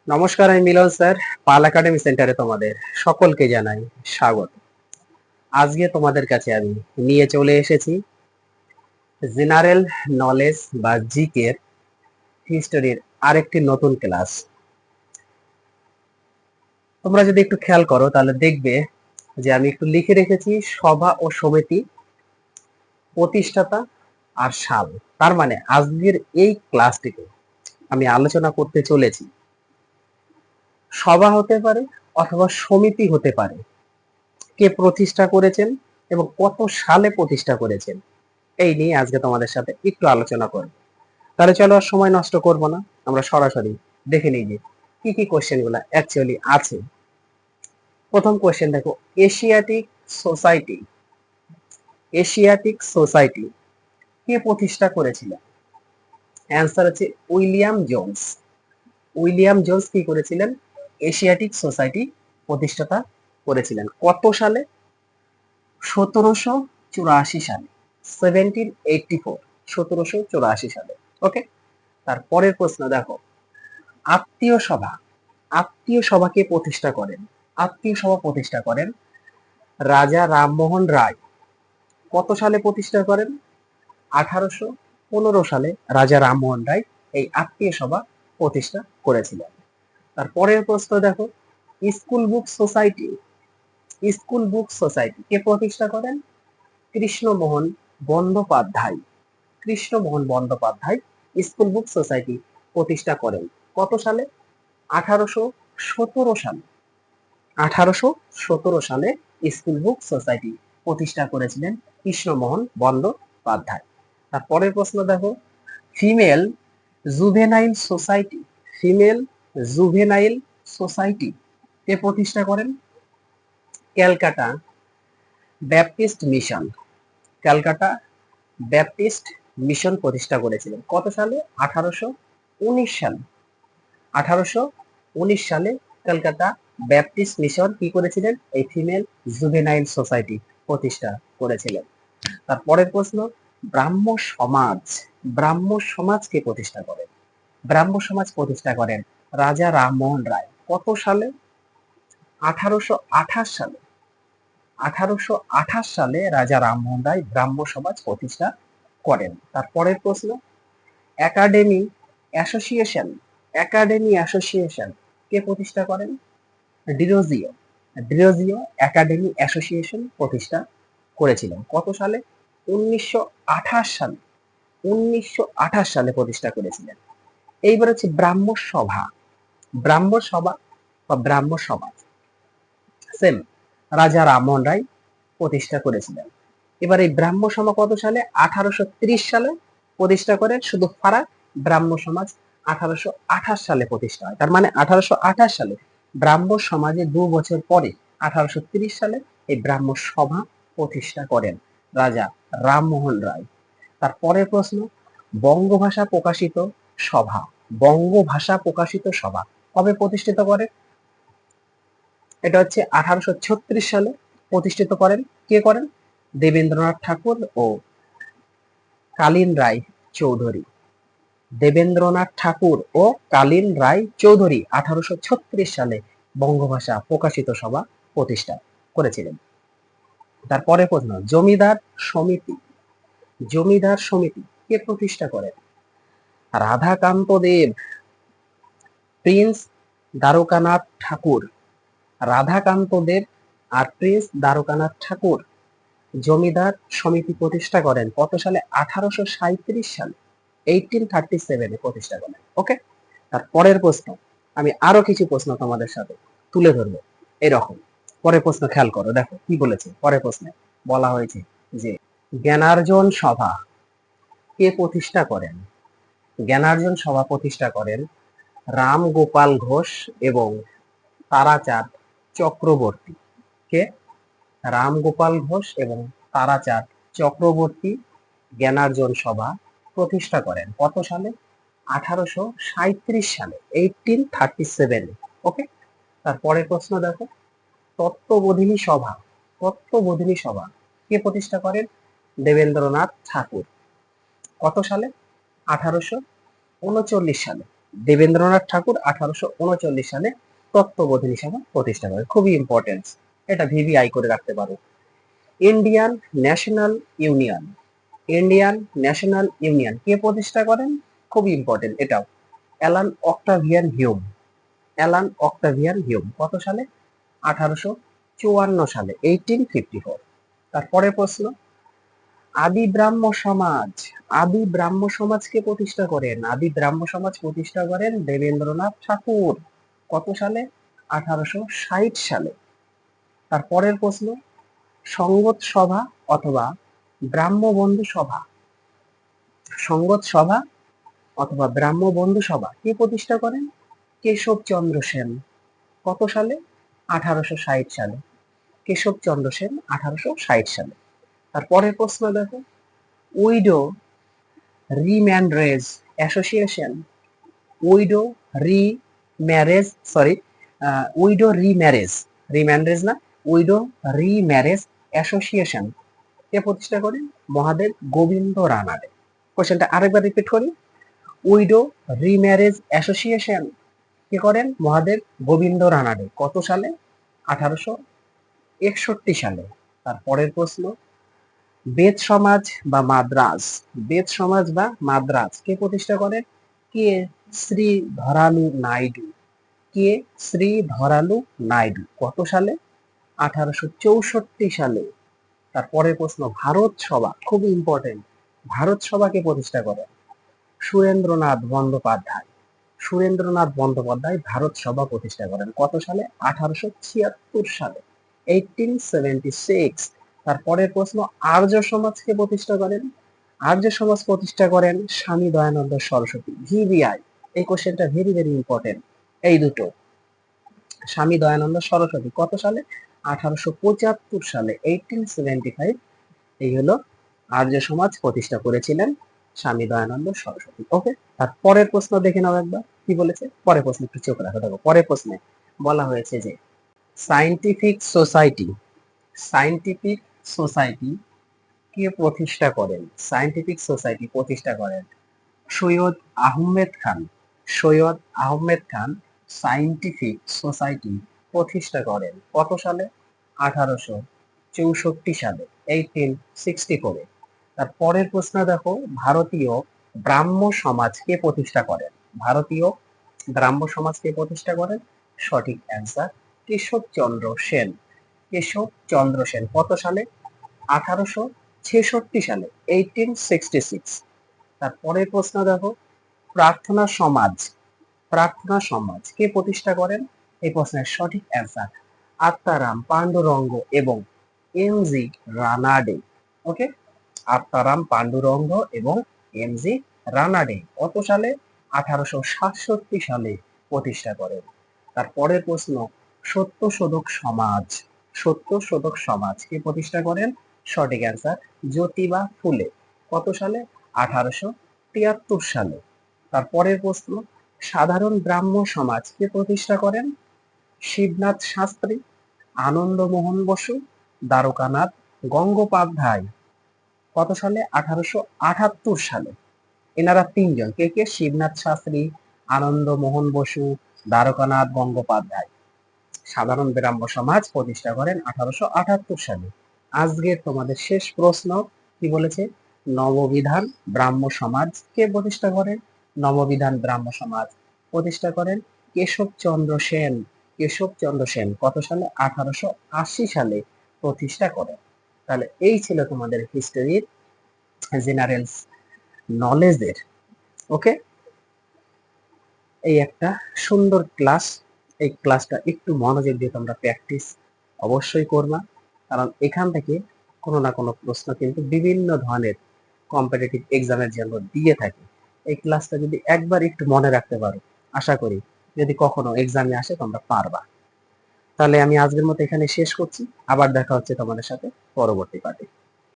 নমস্কার, আমি মিলন স্যার। পাল একাডেমি সেন্টারে তোমাদের সকলকে জানাই স্বাগত। আজকে তোমাদের কাছে আমি নিয়ে চলে এসেছি জেনারেল নলেজ বা জিকে এর হিস্টোরির আরেকটি নতুন ক্লাস। তোমরা যদি একটু খেয়াল করো তাহলে দেখবে যে আমি একটু লিখে রেখেছি সভা ও সমিতি, প্রতিষ্ঠাতা আর সাল। তার মানে আজকের এই ক্লাসটিতে আমি আলোচনা করতে চলেছি সভা হতে পারে অথবা সমিতি হতে পারে, কে প্রতিষ্ঠা করেছেন এবং কত সালে প্রতিষ্ঠা করেছেন, এই নিয়ে আজকে তোমাদের সাথে একটু আলোচনা করব। তাহলে চলো আর সময় নষ্ট করব না, আমরা সরাসরি দেখে নিই যে কি কি কোশ্চেন গুলা অ্যাকচুয়ালি আছে। প্রথম কোশ্চেন দেখো, এশিয়াটিক সোসাইটি, এশিয়াটিক সোসাইটি কে প্রতিষ্ঠা করেছিলেন? অ্যান্সার হচ্ছে উইলিয়াম জোন্স। উইলিয়াম জোন্স কি করেছিলেন? এশিয়াটিক সোসাইটি প্রতিষ্ঠাতা করেছিলেন। কত সালে? 1784 সালে, 1784, 1784 সালে। ওকে, তারপরের প্রশ্ন দেখো, আত্মীয় সভা, আত্মীয় সভাকে প্রতিষ্ঠা করেন, আত্মীয় সভা প্রতিষ্ঠা করেন রাজা রামমোহন রায়। কত সালে প্রতিষ্ঠা করেন? 1815 সালে রাজা রামমোহন রায় এই আত্মীয় সভা প্রতিষ্ঠা করেছিলেন। তারপরের প্রশ্ন দেখো, school book society, school book society কে প্রতিষ্ঠা করেন? Krishnamohan Bandyopadhyay. Krishnamohan Bandyopadhyay school book society প্রতিষ্ঠা করেন। কত সালে? 1817 সালে। 1817 সালে স্কুল বুক সোসাইটি প্রতিষ্ঠা করেছিলেন কৃষ্ণমোহন বন্দ্যোপাধ্যায়। তারপরের প্রশ্ন দেখো, female juvenile society, female juvenile society কে প্রতিষ্ঠা করেন? Calcutta Baptist mission, Calcutta Baptist mission প্রতিষ্ঠা করেছিলেন। কত সালে? 1819 সালে। 1819 সালে কলকাতা ব্যাপটিস্ট মিশন কি করেছিলেন? এই ফিমেল জুভেনাইল সোসাইটি প্রতিষ্ঠা করেছিলেন। তারপরের প্রশ্ন, ব্রাহ্ম সমাজ, ব্রাহ্ম সমাজ কে প্রতিষ্ঠা করেন? ব্রাহ্ম সমাজ প্রতিষ্ঠা করেন রাজা রামমোহন রায়। কত সালে? 1828 সালে। 1828 সালে রাজা রামমোহন রায় ব্রাহ্ম সমাজ প্রতিষ্ঠা করেন। তারপরের প্রশ্ন, একাডেমি অ্যাসোসিয়েশন, একাডেমি অ্যাসোসিয়েশন কে প্রতিষ্ঠা করেন? ডিরোজিও, ডিরোজিও একাডেমি অ্যাসোসিয়েশন প্রতিষ্ঠা করেছিলেন। কত সালে? 1928 সালে। 1928 সালে প্রতিষ্ঠা করেছিলেন। এইবার হচ্ছে ব্রাহ্ম সভা, ব্রাহ্ম সভা বা ব্রাহ্ম সমাজ সেম রাজা রামমোহন রায় প্রতিষ্ঠা করেছিলেন। এবার এই ব্রাহ্ম সভা কত সালে? 1830 সালে প্রতিষ্ঠা করেন। শুধু ফারাক, ব্রাহ্ম সমাজ 1828 সালে প্রতিষ্ঠা হয়। তার মানে 1828 সালে ব্রাহ্ম সমাজে 2 বছর পরে 1830 সালে এই ব্রাহ্ম সভা প্রতিষ্ঠা করেন রাজা রামমোহন রায়। তারপরের প্রশ্ন, বঙ্গভাষা প্রকাশিত সভা, বঙ্গভাষা প্রকাশিত সভা কবে প্রতিষ্ঠিত করে? এটা হচ্ছে 1836 সালে প্রতিষ্ঠিত করেন। কে করেন? দেবেন্দ্রনাথ ঠাকুর ও কালীন রায় চৌধুরী। দেবেন্দ্রনাথ ঠাকুর ও কালীন রায় চৌধুরী 1836 সালে বঙ্গভাষা প্রকাশিত সভা প্রতিষ্ঠা করেছিলেন। তারপরে প্রশ্ন, জমিদার সমিতি, জমিদার সমিতি কে প্রতিষ্ঠা করেন? রাধাকান্ত দেব, প্রিন্স দ্বারকানাথ ঠাকুর, রাধাকান্ত দেব আর প্রিন্স দ্বারকানাথ ঠাকুর জমিদার সমিতি প্রতিষ্ঠা করেন। কত সালে? 1837 সালে, 1837 প্রতিষ্ঠা করেন। ওকে, তার পরের প্রশ্ন, আমি আরো কিছু প্রশ্ন তোমাদের সাথে তুলে ধরবো এরকম। পরের প্রশ্ন খেয়াল করো, দেখো কি বলেছে। পরের প্রশ্নে বলা হয়েছে যে জ্ঞানার্জন সভা কে প্রতিষ্ঠা করেন? জ্ঞানার্জন সভা প্রতিষ্ঠা করেন রাম গোপাল ঘোষ এবং তারাচাঁদ চক্রবর্তী। কে? রাম গোপাল ঘোষ এবং তারাচাঁদ চক্রবর্তী জ্ঞানার্জন সভা প্রতিষ্ঠা করেন। কত সালে? 1837 সালে, 1837। ওকে, তারপরের প্রশ্ন দেখো, তত্ত্ববোধিনী সভা, তত্ত্ববোধিনী সভা কে প্রতিষ্ঠা করেন? দেবেন্দ্রনাথ ঠাকুর। কত সালে? 1839 সালে। দেবেন্দ্রনাথ ঠাকুর 1839 সালে তত্ত্ববোধিনী সভা প্রতিষ্ঠা করেন। খুবই ইম্পর্টেন্ট, এটা ভিভিআই করে রাখতে পারো। Indian national union, Indian national union কে প্রতিষ্ঠা করেন? খুবই ইম্পর্টেন্ট এটাও, Allan Octavian Hume. Allan Octavian Hume কত সালে? 1854 সালে, 1854। তারপরে প্রশ্ন, আদি ব্রাহ্ম সমাজ, আদি ব্রাহ্ম সমাজ কে প্রতিষ্ঠা করেন? আদি ব্রাহ্ম সমাজ প্রতিষ্ঠা করেন দেবেন্দ্রনাথ ঠাকুর। কত সালে? 1860 সালে। তারপরের প্রশ্ন, সঙ্গত সভা অথবা ব্রাহ্ম বন্ধু সভা, সঙ্গত সভা অথবা ব্রাহ্ম বন্ধু সভা কে প্রতিষ্ঠা করেন? কেশবচন্দ্র সেন। কত সালে? 1860 সালে। কেশবচন্দ্র সেন 1860 সালে। তারপরের প্রশ্ন দেখো, widow remarriage association, widow remarriage, sorry, widow remarriage, remarriage না, উইডো রিম্যারেজ অ্যাসোসিয়েশন কে প্রতিষ্ঠা করেন? মহাদেব গোবিন্দ রানাডে। কোশ্চেনটা আরেকবার রিপিট করি, উইডো রিম্যারেজ অ্যাসোসিয়েশন কে করেন? মহাদেব গোবিন্দ রানাডে। কত সালে? 1861 সালে। তারপরের প্রশ্ন, বেদ সমাজ বা মাদ্রাজ, বেদ সমাজ বা মাদ্রাজ কে প্রতিষ্ঠা করেন? কে শ্রী ধরালু নাইডু। কে শ্রী ধরালু নাইডু। কত সালে? 1864 সালে। তারপরের প্রশ্ন, ভারত সভা, খুব ইম্পর্টেন্ট, ভারত সভাকে প্রতিষ্ঠা করেন সুরেন্দ্রনাথ বন্দ্যোপাধ্যায়। সুরেন্দ্রনাথ বন্দ্যোপাধ্যায় ভারত সভা প্রতিষ্ঠা করেন। কত সালে? 1876 সালে, 1876। তারপরের প্রশ্ন, আর্য সমাজকে প্রতিষ্ঠা করেন? আর্য সমাজ প্রতিষ্ঠা করেন স্বামী দয়ানন্দ সরস্বতী। ভিভিআই, এই কোশ্চেনটা ভেরি ভেরি ইম্পর্টেন্ট, এই দুটো। স্বামী দয়ানন্দ সরস্বতী কত সালে? 1875 সালে, 1875। এই হলো আর্য সমাজ প্রতিষ্ঠা করেছিলেন স্বামী দয়ানন্দ সরস্বতী। ওকে, তারপরের প্রশ্ন দেখে নাও একবার কি বলেছে। পরের প্রশ্ন একটু চোখ রাখো, দেখো পরের প্রশ্নে বলা হয়েছে যে সায়েন্টিফিক সোসাইটি, সায়েন্টিফিক সোসাইটি কে প্রতিষ্ঠা করেন? সায়েন্টিফিক সোসাইটি প্রতিষ্ঠা করেন সৈয়দ আহমেদ খান। সৈয়দ আহমেদ খান সায়েন্টিফিক সোসাইটি প্রতিষ্ঠা করেন কত সালে? 1864 সালে, 1864। তার পরের প্রশ্ন দেখো, ভারতীয় ব্রাহ্ম সমাজ কে প্রতিষ্ঠা করেন? ভারতীয় ব্রাহ্ম সমাজ কে প্রতিষ্ঠা করেন? সঠিক অ্যান্সার কেশবচন্দ্র সেন। কেশবচন্দ্র সেন কত সালে? 1866 সালে, 1866। তারপরের প্রশ্ন দেখো, প্রার্থনা সমাজ, প্রার্থনা সমাজ কে প্রতিষ্ঠা করেন? এই প্রশ্নের সঠিক অ্যান্সার আত্মারাম পান্ডুরঙ্গ এবং এম জি রানাডে। ওকে, আত্মারাম পান্ডুরঙ্গ এবং এম জি রানাডে কত সালে? 1867 সালে প্রতিষ্ঠা করেন। তারপরের প্রশ্ন, সত্যশোধক সমাজ, সত্যশোধক সমাজ কে প্রতিষ্ঠা করেন? সঠিক অ্যান্সার জ্যোতিবা ফুলে। কত সালে? 1873 সালে। তারপরের প্রশ্ন, সাধারণ ব্রাহ্ম সমাজ কে প্রতিষ্ঠা করেন? শিবনাথ শাস্ত্রী, আনন্দমোহন বসু, দ্বারকানাথ গঙ্গোপাধ্যায়। কত সালে? 1878 সালে। এনারা তিনজন কে কে? শিবনাথ শাস্ত্রী, আনন্দমোহন বসু, দ্বারকানাথ গঙ্গোপাধ্যায় সাধারণ ব্রাহ্ম সমাজ প্রতিষ্ঠা করেন 1878 সালে। আজকের তোমাদের শেষ প্রশ্ন কি বলেছে? নববিধান ব্রাহ্ম সমাজ কে প্রতিষ্ঠা করেন? নববিধান ব্রাহ্ম সমাজ প্রতিষ্ঠা করেন কেশবচন্দ্র সেন। কেশবচন্দ্র সেন কত সালে? 1880 সালে প্রতিষ্ঠা করেন। তাহলে এই ছিল তোমাদের হিস্টোরির জেনারেল নলেজের, ওকে, এই একটা সুন্দর ক্লাস। এই ক্লাসটা একটু মনোযোগ দিয়ে তোমরা প্র্যাকটিস অবশ্যই করবা, কারণ এখান থেকে কোনো না কোনো প্রশ্ন কিন্তু বিভিন্ন ধরনের কম্পিটিটিভ এক্সামের জন্য দিয়ে থাকে। এই ক্লাসটা যদি একবার একটু মনে রাখতে পারো, আশা করি যদি কখনো এক্সামে আসে তোমরা পারবা। তাহলে আমি আজকের মতো এখানে শেষ করছি, আবার দেখা হচ্ছে তোমাদের সাথে পরবর্তী পার্টে।